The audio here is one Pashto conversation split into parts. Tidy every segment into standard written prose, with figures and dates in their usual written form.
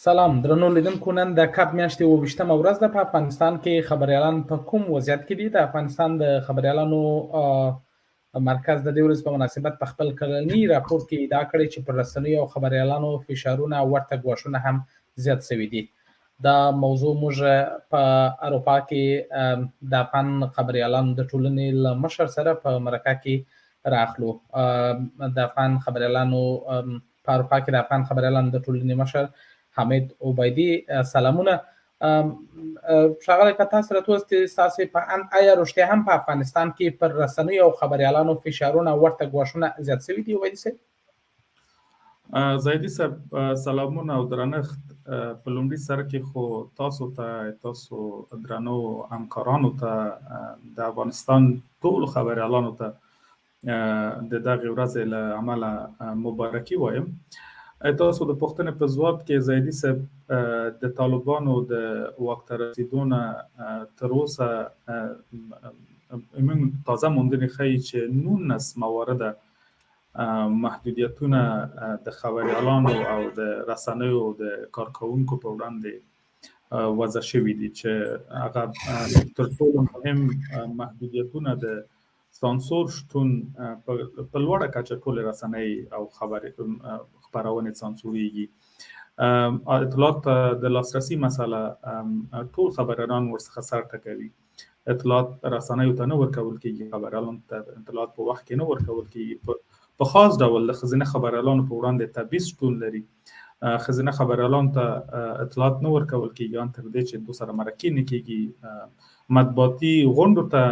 سلام درنو لیدونکو، نن د کب میاشتې 28مه ورځ ده. په افغانستان کې خبریالان په کوم وضعیت کې دي؟ د افغانستان د خبریالانو مرکز د دې ورځې په مناسبت په خپل کلني راپور کې ادعا کړې چې پر رسنیو او خبریالانو فشارونه او ورته ګواښونه هم زیات شوي دي. دا موضوع موږ په اروپا کې د افغان خبریالانو د ټولنې له مشر سره په مرکه کې راخلو. د افغان خبریالانو په اروپا کې د افغان خبریالانو د ټولنې مشر حمید عبیدي، سلامونه. ښاغلی، که تاسو راته ووایاست ستاسې په اند آیا رښتیا هم په افغانستان کې پر رسنیو او خبریالانو فشارونه او ورته ګواښونه زیات شوي دي؟ عبیدي صاحب. زاهدي صاحب، سلامونه او درنښت. په لومړي سر کې خو تاسو درنو همکارانو ته د افغانستان ټولو خبریالانو ته د دغې ورځې له امله مبارکي وایم. تاسو د پوښتنې په ځواب کې زاهدي صاحب د طالبانو د واک ته رسېدو نه تر اوسه موږ تازه موندنې ښیي چې 19 موارده محدودیتونه د خبریالانو او د رسنیو د کارکوونکو په وړاندې وضع شوي دي، چې هغه تر ټولو مهم محدودیتونه د سانسور شتون په لوړه کچه ټولې رسنۍ او خبرونې سانسورېږي. اطلاعات د لاسرسي مسله ټول خبریالان ورڅخه سر ټکوي. اطلاعات رسنیو ته نه ورکول کېږي، خبریالانو ته اطلاعات په وخت کې نه ورکول کېږي. په خاص ډول د ښځینه خبریالانو په وړاندې تبعیض شتون لري. ښځینه خبریالانو ته اطلاعات نه ورکول کېږي ان تر دې چې دوی سره مرکې نه کېږي، مطبوعاتي غونډو ته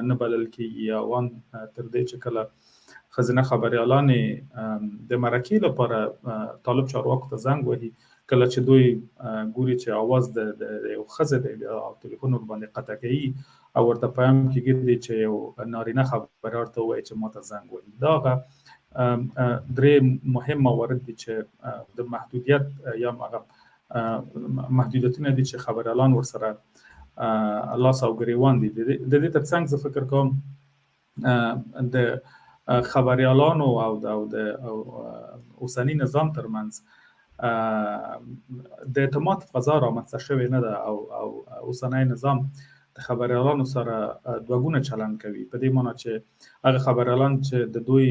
نه بلل کېږي، او ان تر دې چې کله ښځینه خبریالانې د مرکې لپاره طالب چارواکو ته زنګ وهي، کله چې دوی ګوري چې اواز د یو ښځې دی او تلیفون ورباندې قطع کوي او ورته پیام کېږي چې یو نارینه خبریال ته ووایي چې ما ته زنګ وهي. دا هغه درې مهم موارد دي چې د محدودیت یا محدودیتونه دي چې خبریالان ورسره لاس او ګریوان دي. د دې ترڅنګ زه فکر کوم د خبریالانو او د اوسني نظام ترمنځ د اعتماد فضا رامنځته شوې نه ده، او اوسنی نظام د خبریالانو سره دوه ګونه چلند کوي، په دې معنی چې هغه خبریالان چې د دوی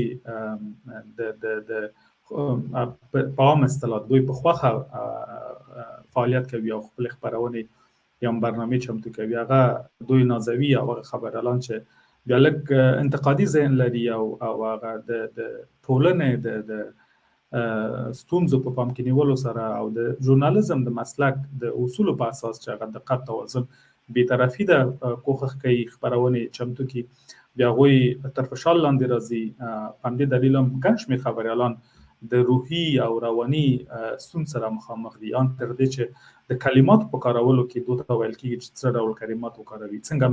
په عام اصطلاح دوی په خوښه فعالیت کوي او خپل خبرونې یا برنامه چمتو کوي، هغه دوی نازوي، او هغه خبریالان چې بیا لږ انتقادي ذهن لري او هغه د ټولنې د ستونزو په پام کې نیولو سره او د ژورنالیزم د مسلک د اصولو په اساس چې هغه دقت، توازن، بی‌طرفي د کوښښ کوي خبرونې چمتو کړي، بیا هغوی تر فشار لاندې راځي. په همدې دلیل هم ګڼ شمېر خبریالان د روحي او رواني ستونزو سره مخامخ دي، ان تر دې چې د کلماتو په کارولو کې دوی ته ویل کېږي چې څه ډول کلمات وکاروي، څنګه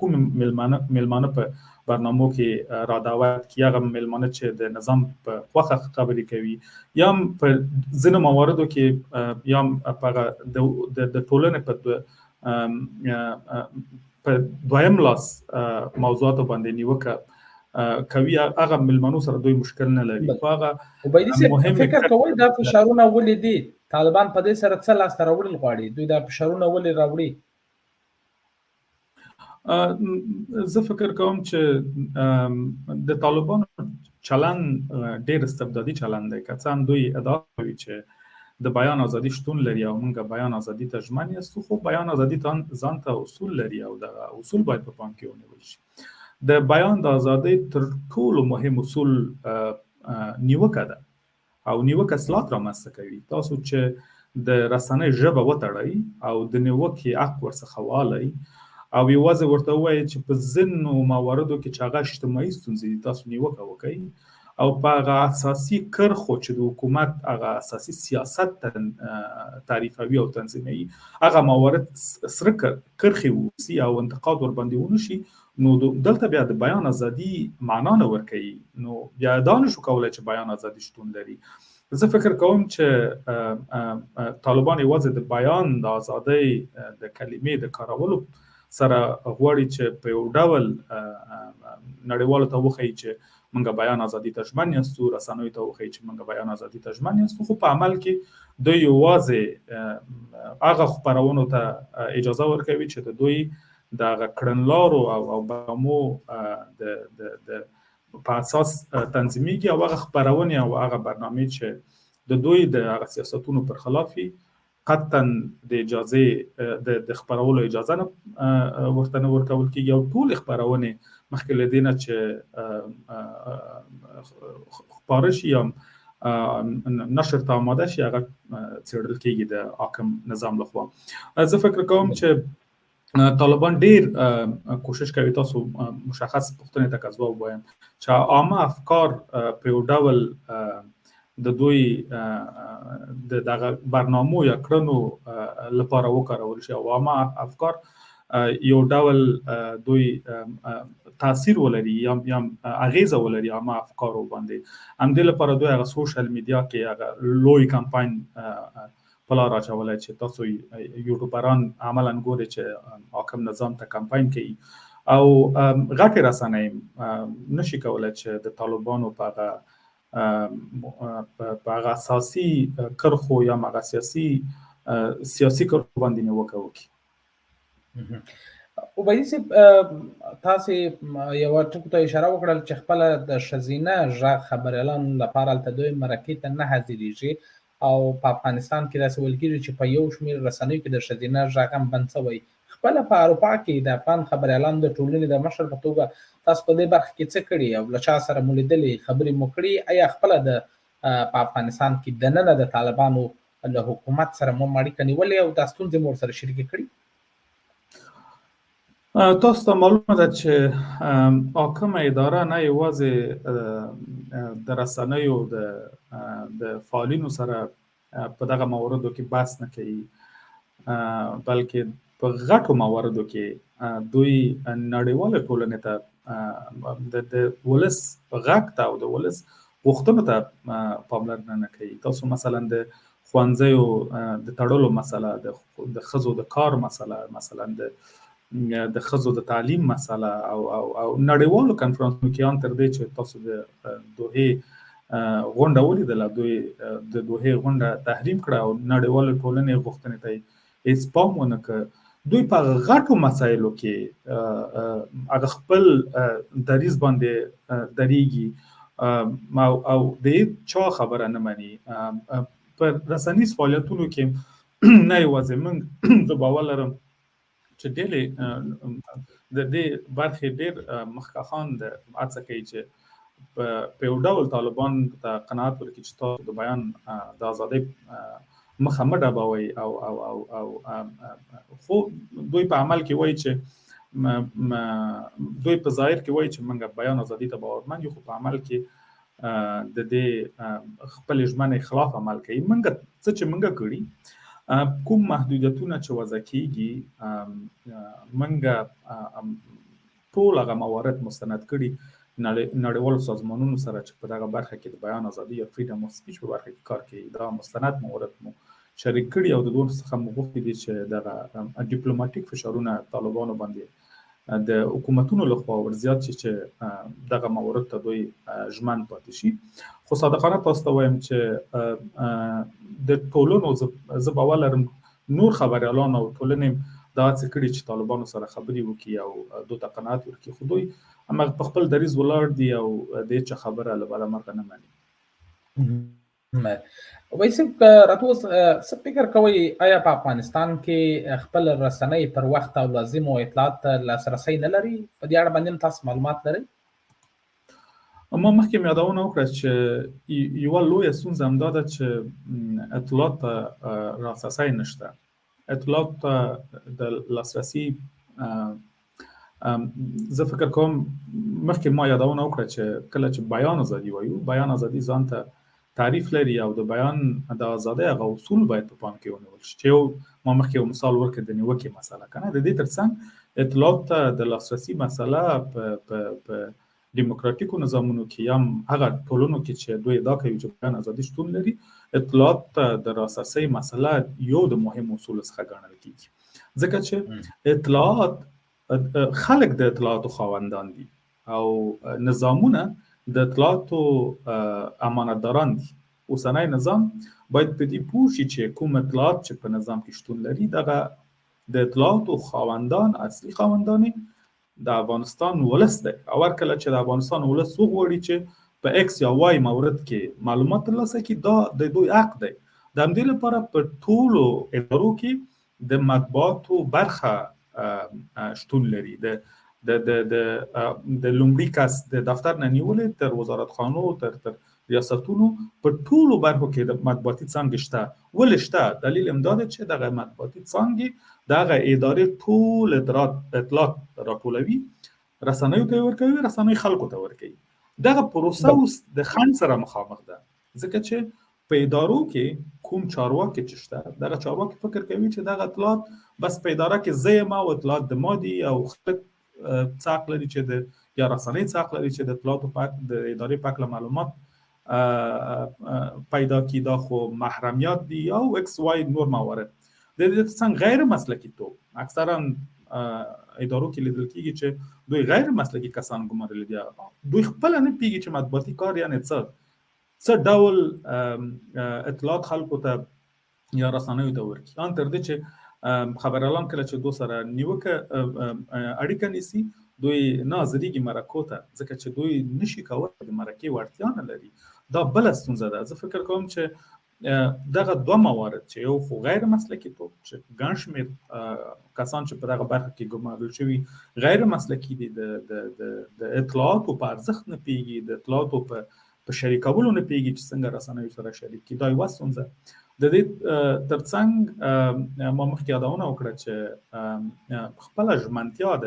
کوم میلمانه په برنامو کې را دعوت کړي، هغه میلمانه چې د نظام په خوښه خبرې کوي، یا په ځینو مواردو کې یا د ټولنې په دویم لاس موضوعاتو باندې نیوکه کوي، هغه میلمنو سره دوی مشکل نه لري. عبیدي صاحب، فکر کوئ دا فشارونه ولې دي؟ طالبان په دې سره څه لاسته راوړل غواړي؟ دوی دا فشارونه ولې راوړي؟ زه فکر کوم چې د طالبانو چلند ډېر استبدادي چلند دی، که څه هم دوی ادعا کوي چې د بیان ازادي شتون لري او موږ بیان ازادي ته ژمن یاستو، خو بیان ازادي ځان ته اصول لري او د اصول باید په پام کې ونیول شي. د بیان د ازادۍ تر ټولو مهم اصول نیوکه ده، او نیوکه اصلاحات رامنځته کوي. تاسو چې د رسنۍ ژبه وتړئ او د نیوکې حق ورڅخه والئ او یوازې ورته ووایئ چې په ځینو مواردو کې چې هغه اجتماعي ستونزې دي تاسو نیوکه وکړئ، او په هغه اساسي کرښو چې د حکومت هغه اساسي سیاست تعریفوي او تنظیموي هغه موارد سره کرښې ووسي او انتقاد ورباندې ونشي، نو دلته بیا د بیان ازادي معنا نه ورکوي، نو بیا دا نشو کولی چې بیان ازادي شتون لري. زه فکر کوم چې طالبان یوازې د بیان د ازادۍ د کلمې د کارولو سره غواړي چې په یو ډول نړیوالو ته وښیي چې منګه بیان ازادي ته ژمن یاستو، رسنیو ته وښایي چې منګه بیان ازادي ته ژمن یاستو، خو په عمل کې دوی یوازې هغه خپرونو ته اجازه ورکوي چې د دوی د هغه کړنلارو او برنامو د په اساس تنظیمېږي، او هغه خپرونې او هغه برنامې چې د دوی د هغه سیاستونو پر خلاف وي قطعا د اجازه د خپرولو اجازه نه ورته نه ورکول کېږي، او ټول خپرونې مخکې له دې نه چې خپاره شي یا نشر ته آماده شي هغه څېړل کېږي د حاکم نظام لخوا. زه فکر کوم چې طالبان ډیر کوشش کوي، تاسو مشخص پوښتنې ته که ځواب وایم، چې عامه افکار په یو ډول د دوی د دغه برنامو یا کړنو لپاره وکارول شي، او عامه افکار یو ډول دوی تاثیر ولري یا اغیزه ولري عامه افکارو باندې. همدې لپاره دوی هغه سوشل میډیا کې هغه لوی کمپاین په لار اچولی چې تاسو یوټیوبران عملا ګورئ چې حاکم نظام ته کمپاین کوي، او غټې رسنۍ نشي کولی چې د طالبانو په هغه اساسي کرښو یا هغه سیاسي کرښو باندې نیوکه وکړي. عبیدي صاحب، تاسې یوه ټکو ته اشاره وکړل چې خپله د ښځینه غږ خبریالانو لپاره هلته دوی مرکې ته نه حاضرېږي، او په افغانستان کې داسې ویل کېږي چې په یو شمېر رسنیو کې د ښځینه غږ هم بند شوی. خپله په اروپا کې د افغان خبریالانو د ټولنې د مشر په توګه تاسو په دې برخه کې څه کړي، او له چا سره مو لیدلې، خبرې مو کړي؟ آیا خپله په افغانستان کې دننه د طالبانو له حکومت سره مو اړیکه نیولې او دا ستونزې مو ورسره شریکې کړي؟ تاسو ته معلومه ده چې حاکمه اداره نه یوازې د رسنیو د فعالینو سره په دغه مواردو کې بحث نه کوي، بلکې په غټو مواردو کې دوی نړیواله ټولنې ته د ولس غږ ته او د ولس غوښتنو ته پاملرنه نه کوي. تاسو مثلا د ښوونځیو د تړلو مسله، د ښځو د کار مسله، مثلا د ښځو د تعلیم مسله، او نړیوالو کنفرانسونو کې ان تر دې چې تاسو د دوحې غونډه ولیدله، دوی د دوحې غونډه تحریم کړه او نړیوالو ټولنې غوښتنې ته هېڅ پام ونه کړ. دوی په غټو مسایلو کې هغه خپل دریځ باندې درېږي او د چا خبره نه مني. په رسنیز فعالیتونو کې نه یوازې موږ زه باور لرم چې د دې برخې ډېر مخکښان هڅه کوي چې په یو ډول طالبان ته قناعت ورکړي چې تاسو د بیان د ازادۍ مخه مه ډبوئ، او خو دوی په عمل کې وایي چې دوی په ظاهر کې وایي چې موږ بیان ازادۍ ته باورمند یو، خو په عمل کې د دې خپل ژمنې خلاف عمل کوي. موږ څه چې موږ کړي، کوم محدودیتونه چې وضع کېږي، موږ ټول هغه موارد مستند کړي نړیوالو سازمانونو سره چې په دغه برخه کې د بیان ازادي یا فریډم اف سپیچ په برخه کې کار کوي. دا مستند موارد مو شریک کړي او د دوی څخه مو غوښتي دي چې دغه ډیپلوماټیک فشارونه طالبانو باندې د حکومتونو لخوا ورزیات شي چې دغه موارد ته دوی ژمن پاتې شي. خو صادقانه تاسو ته وایم چې د ټولنو زه باور لرم نور خبریالان او ټولنې دا هڅې کړي چې طالبانو سره خبرې وکړي او دوی ته قناعت ورکړي، خو دوی هماغه په خپل دریځ ولاړ دي او د هېچا خبره له بله مرغه نه مني. عبیدي صاحب، راته اوس څه فکر کوئ، آیا په افغانستان کې خپل رسنۍ پر وخت او لازمو اطلاعات ته لاسرسی نه لري؟ په دې اړه باندې تاسو معلومات لرئ؟ ما مخکې مې یادونه وکړه چې یوه لویه ستونزه همدا ده چې اطلاعات ته لاسرسی نشته. اطلاعات ته د لاسرسی زه فکر کوم مخکې ما یادونه وکړه چې کله چې بیان ازادي وایو، بیان ازادي ځان ته تعریف لري او د بیان د ازادۍ هغه اصول باید په پام کې ونیول شي. چې ما مخکې یو مثال ورکړ د نیوکې مسله کنه، د دې ترڅنګ اطلاعات ته د لاسرسي مسله په دیموکراتیکو نظامونو کې یا هغه ټولنو کې چې دوی ادعا کوي چې بیان ازادي شتون لري، اطلاعات ته د لاسرسي مسله یو د مهم اصول څخه ګڼل کېږي، ځکه چې اطلاعات خلک د اطلاعاتو خاوندان دي او نظامونه د اطلاعاتو امانتداران دي. اوسنی نظام باید په دې پوه شي چې کوم اطلاعات چې په نظام کې شتون لري دغه د اطلاعاتو خاوندان اصلي خاوندان د افغانستان ولس دی. او هر کله چې د افغانستان ولس وغواړي چې په ایکس یا وای مورد کې معلومات ترلاسه کړي، دا د دوی حق دی. د همدې لپاره په ټولو ادارو کې د مطبوعاتو برخه شتون لري. د لومړي کس د دفتر نه نیولې تر وزارتخانو تر ریاستونو په ټولو برخو کې د مطبوعاتي څانګې شته. ولې شته؟ دلیل همدا دی چې دغه مطبوعاتي څانګې دغه ادارې ټول اطلاعات راټولوي، رسنیو ته ورکوي، رسنۍ خلکو ته ورکوي. دغه پروسه اوس د خنډ سره مخامخ ده، ځکه چې په ادارو کې کوم چارواکي چې شته، دغه چارواکي فکر کوي چې دغه اطلاعات بس په اداره کې زه ما او اطلاعات د ما دي، او خلک څاق لري چې د یا رسنۍ څاق لري چې د اطلاعاتو پاک د ادارې پاک معلومات پیدا کی. دا خو محرمیت دی او ایکس وای نور موارد. د دې څنګه غیر مسلکی توب اکثرا ادارو کې لیدل کیږي چې دوی غیر مسلکی کسان ګمارل دي. دوی خپل نه پیږي چې مطبوعاتي کار یعنی څه ډول اطلاعات خلکو ته یا رسنیو ته ورکړي. ان تر دې چې خبرالان کله چې دوی سره نیوکه اړیکه نیسي، دوی ناظریږي مرکو ته، ځکه چې دوی نشي کولای د مرکې وړتیا نه لري. دا بل ستونزه ده. زه فکر کوم چې دغه دوه موارد چې یو خو غیر مسلکی توب چې ګڼ شمېر کسان چې په دغه برخه کې ګمارل شوي غیر مسلکی دي، د اطلاعاتو په ارزښت نه پیږي، د اطلاعاتو په شریکولو نه پیږي چې څنګه رسنیو سره شریک کړي. دا یوه ستونزه. د دې ترڅنګ ما مخکې یادونه وکړه چې خپله ژمنتیا د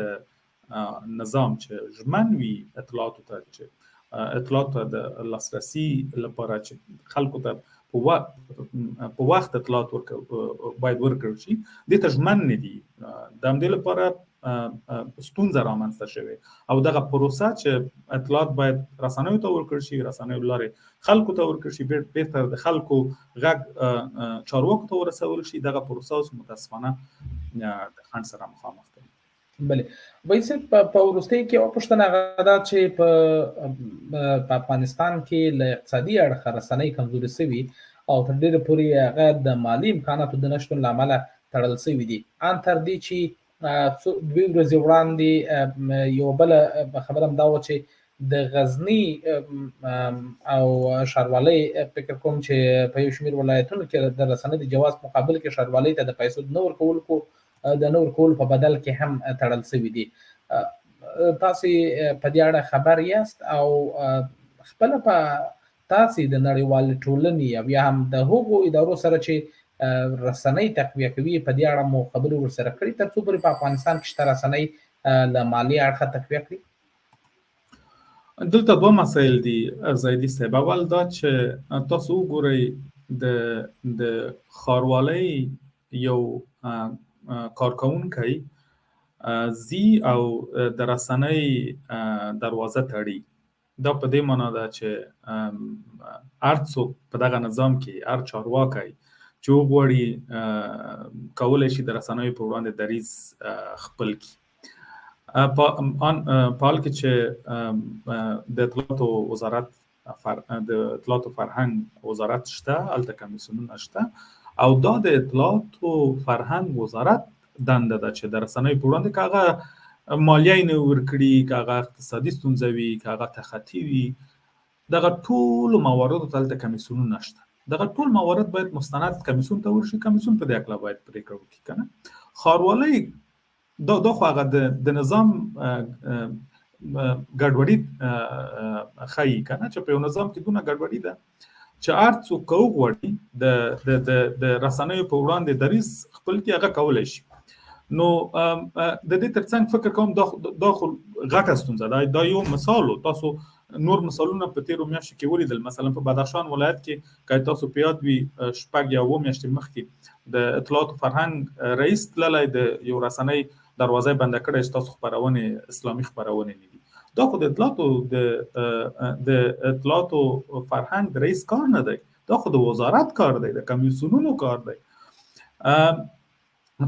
نظام چې ژمن وي اطلاعاتو ته، چې اطلاعاتو د لاسرسي لپاره چې خلکو ته په وخت اطلاعات باید ورکړل شي، دې ته ژمن نه دي. د همدې لپاره ستونزه رامنځته شوې. او دغه پروسه چې اطلاعات باید رسنیو ته ورکړل شي، رسنیو لارې خلکو ته ورکړل شي، بیرته د خلکو غږ چارواکو ته ورسول شي، دغه پروسه اوس متاسفانه د خنډ سره مخامخ ده. بله وایي په وروستۍ کې یوه پوښتنه هغه ده چې په افغانستان کې له اقتصادي اړخه رسنۍ کمزوري سوي او تر ډېره پورې هغه د مالي امکاناتو د نشتون له امله تړل سوي دي. ان تر دې چې 2 ورځې وړاندې یوه بله خبره همدا وه چې د غزني او ښاروالۍ فکر کوم چې په یو شمېر ولایتونو کې د رسنۍ د جواز مقابل کې ښاروالۍ ته د پیسو د نه ورکولو په بدل کې هم تړل سوي دي. تاسو په دې اړه خبر یاست او خپله په تاسو د نړیوالې ټولنې او یا هم د هغو ادارو سره چې رسنۍ تقویه کوي په دې اړه مو خبرې ورسره کړي تر څو پورې په افغانستان کې شته رسنۍ له مالي اړخه تقویه کړي؟ دلته دوه مسایل دي زیدي صاحب. اول دا چې تاسو وګورئ د ښاروالۍ یو کارکونکی زی او د رسنۍ دروازه تړي. دا په دې معنا ده چې هر څوک په دغه نظام کې هر چارواکی چې وغواړي کولی شي د رسنیو په وړاندې دریځ خپل کړي. په حال کې چې د اطلاعاتو وزارت د اطلاعاتو فرهنګ وزارت شته، هلته کمیسیونونه شته، او دا د اطلاعاتو فرهنګ وزارت دنده ده چې د رسنیو په وړاندې که هغه مالیه یې نه ورکړي، که هغه اقتصادي ستونزه وي، که هغه تخطي وي، دغه ټولو مواردو ته هلته کمیسیونونه شته. دغه ټول موارد باید مستند کمیسیون ته ورشي، کمیسیون په دې هکله باید پرېکړه وکړي. که نه ښاروالۍ دا خو هغه د نظام ګډوډي ښایي که نه، چې په یو نظام کې دونه ګډوډي ده چې هر څوک که وغواړي د رسنیو په وړاندې دریځ خپل کړي، هغه کولی شي. نو د دې ترڅنګ فکر کوم دا خو غټه ستونزه ده. دا یو مثال و. تاسو نور مثالونه په تیرو میاشتو کې ولیدل. مثلا په بدخشان ولایت کې که تاسو په یاد وي 6 یا 7 میاشتې مخکې د اطلاعاتو فرهنګ رئیس تللی د یو رسنۍ دروازه بنده کړی چې تاسو خپرونې اسلامي خپرونې نه دي. دا خو د اطلاعاتو فرهنګ د رئیس کار نه دی، دا خو د وزارت کار دی، د کمیسیونونو کار دی.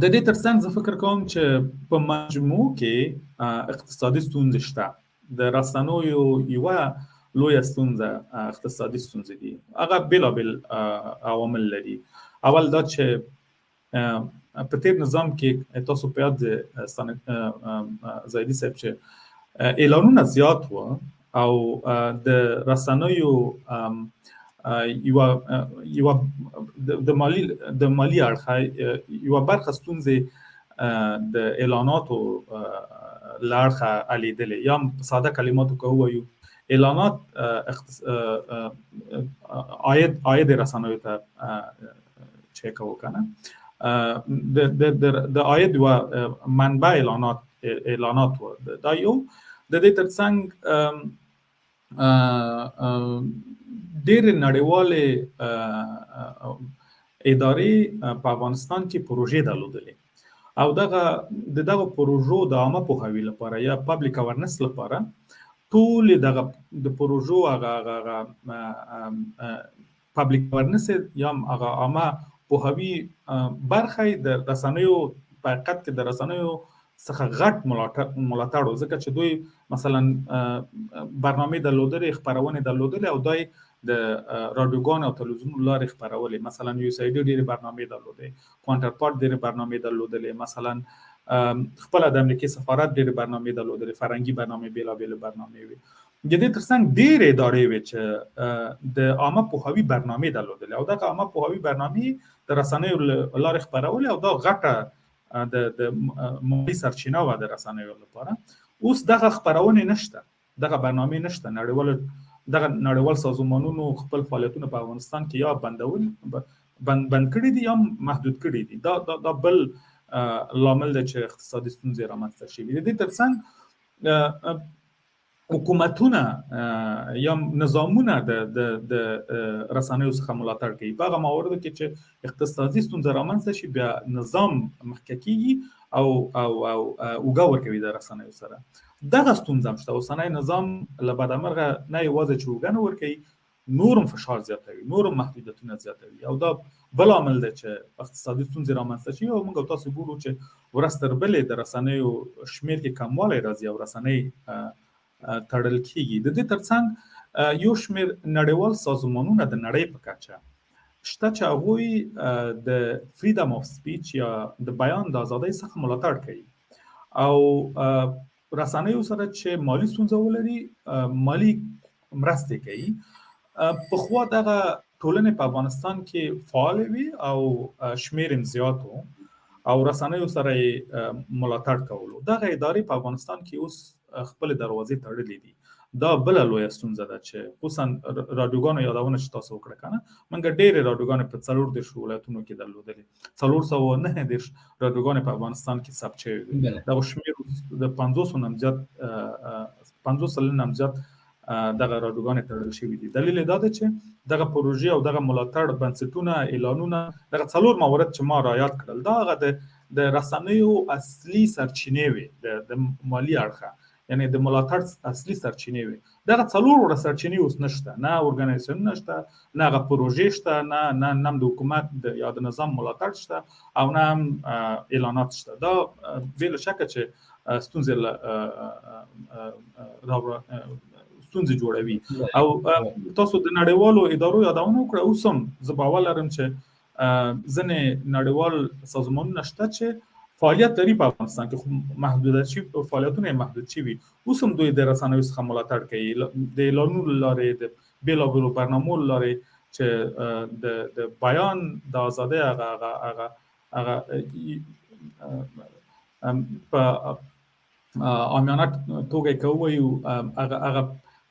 د دې ترڅنګ زه فکر کوم چې په مجموع کې اقتصادي ستونزې شته. د رسنیو یوه لوی ستونزه اقتصادي ستونزې دي. هغه بېلابېل عوامل لري. اول دا چې په تیر نظام کې تاسو په یاد زاهدي صاحب چې اعلانونه زیات و او د رسنیو یو د مالی اړخ یو برخه ستونزې د اعلاناتو لارخه الیدلې. یا ساده کلماتو کې وایو اعلانات عاید رسنیو ته چک وکنه د عاید و منبع اعلانات و دا یو د دې ترڅنګ ډېر نړیوالې ادارې په افغانستان کې پروژې درلودلې او دغه پروژو د عامه پوهاوي لپاره یا پبلک اورنس لپاره ټول د پروژو هغه پبلک اورنس یا هغه عامه پوهاوي برخه د رسنیو په حقیقت کې د رسنیو څخه غټ ملاتړ ځکه چې دوی مثلا برنامه درلودلې خبرونه درلودلې او دوی د رادیوګانو او تلویزیون لارې خبرولې. مثلا یو سایډ ډېرې برنامه درلودې، کوانټر پارت ډېرې برنامه درلودلې، مثلا خپل د امریکای سفارت ډېرې برنامه درلودلې، فرنګي برنامه بیلابېل برنامه وي. د دې ترڅنګ ډېرې ادارې وي چې د عامه پوهاوي برنامه درلودلې او دغه عامه پوهاوي برنامه د رسنیو لارې خبرولې او دا غټه د مالی سرچینه و د رسنیو لپاره. اوس دغه خبرونه نشته، دغه برنامه نشته. نړیوال سازمانونو خپل فعالیتونه په افغانستان کې یا بند کړي دي یا محدود کړي دي. دا بل لامل دی چې اقتصادي ستونزې رامنځته شوي. د دې ترڅنګ حکومتونه یا نظامونه د رسنیو څخه ملاتړ کوي. په هغه مواردو کې چې اقتصادي ستونزه رامنځته شي بیا نظام مخکې کیږي او اوږه ورکوي د رسنیو سره. دغه ستونزه هم شته. اوسنی نظام له بدمرغه نه یوازې چې اوږه نه ورکوي، نورم فشار زیاتوي، نورم محدودیتونه زیاتوي او دا بل عامل دی چې اقتصادي ستونزې رامنځته شي. او موږ تاسو ګورو چې ورځ تر بلې د رسنیو شمیر کې کموالی راځي او رسنۍ تړل کیږي. د دې ترڅنګ یو شمیر نړیوال سازمانونه د نړۍ په کچه شته چې هغوی د فریډم اف سپیچ یا د بیان د ازادۍ څخه ملاتړ کوي او رسنیو سره چې مالی ستونزه ولري مالی مرستې کوي. پخوا دغه ټولنې په افغانستان کې فعال وي او شمیر یې زیات و او رسنیو سره ملاتړ کولو. دغه ادارې په افغانستان کې اوس خپل دروازې تړلې دي. دا بل لویه ستونزه ده چې خصوصا رادیوګانو یادونه چې تاسو وکړه کنه، موږ ډېرې رادیوګانې په 40 ولایتونو کې درلودلې. 409 رادیوګانې په افغانستان کې ثبت شوي دي. دا شمیر د 500 نم زیات 500 نم زیات دغه رادیوګانې تړل شوي دي. دلیل دا دی چې دغه پروژې او دغه ملاتړ بنسټونه اعلانونه دغه 4 موارد چې ما رعایت کړل دا هغه د رسنیو اصلي سرچینې وي، د مالی اړخه یعنی د ملاتړ اصلي سرچینې وي. دغه 4 سرچینې اوس نشته، نه اورګنایزیشن نشته، نه هغه پروژې شته، نه د حکومت یا د نظام ملاتړ شته او نه هم اعلانات شته. دا بلا شک چې ستونزې جوړوي. او تاسو د نړیوالو ادارو یادونه وکړه. اوس هم زه باور لرم چې ځینې نړیوال سازمانونه شته چې فعالیت لري په افغانستان کې، خو محدودیت شي فعالیتونه محدود شي. اوس هم دوی د رسنیو څخه ملاتړ کوي د اعلانونو لارې، د بیلابېلو برنامو لارې چې د بیان د ازادۍ هغه په عامیانه توګه کوي. هغه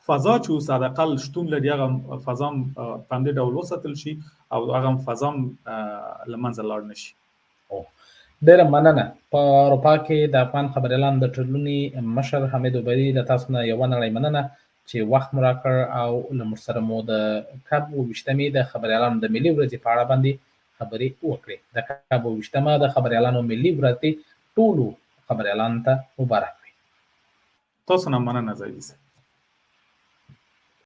فضا چې اوس حداقل شتون لري هغه فضا په همدې ډول وساتل شي او هغه فضا له منځه لاړ نه شي. ډېره مننه. په اروپا کې د افغان خبریالانو د ټولنې مشر حمید عبیدي له تاسو نه یوه نړۍ مننه چې وخت مو راکړ او له موږ سره مو د کب 28مې د خبریالانو د ملي ورځې په اړه باندې خبرې وکړې. د کب 28مه د خبریالانو ملي ورځ ټولو خبریالانو ته مبارک وي. تاسو نه مننه زاهدي صاحب.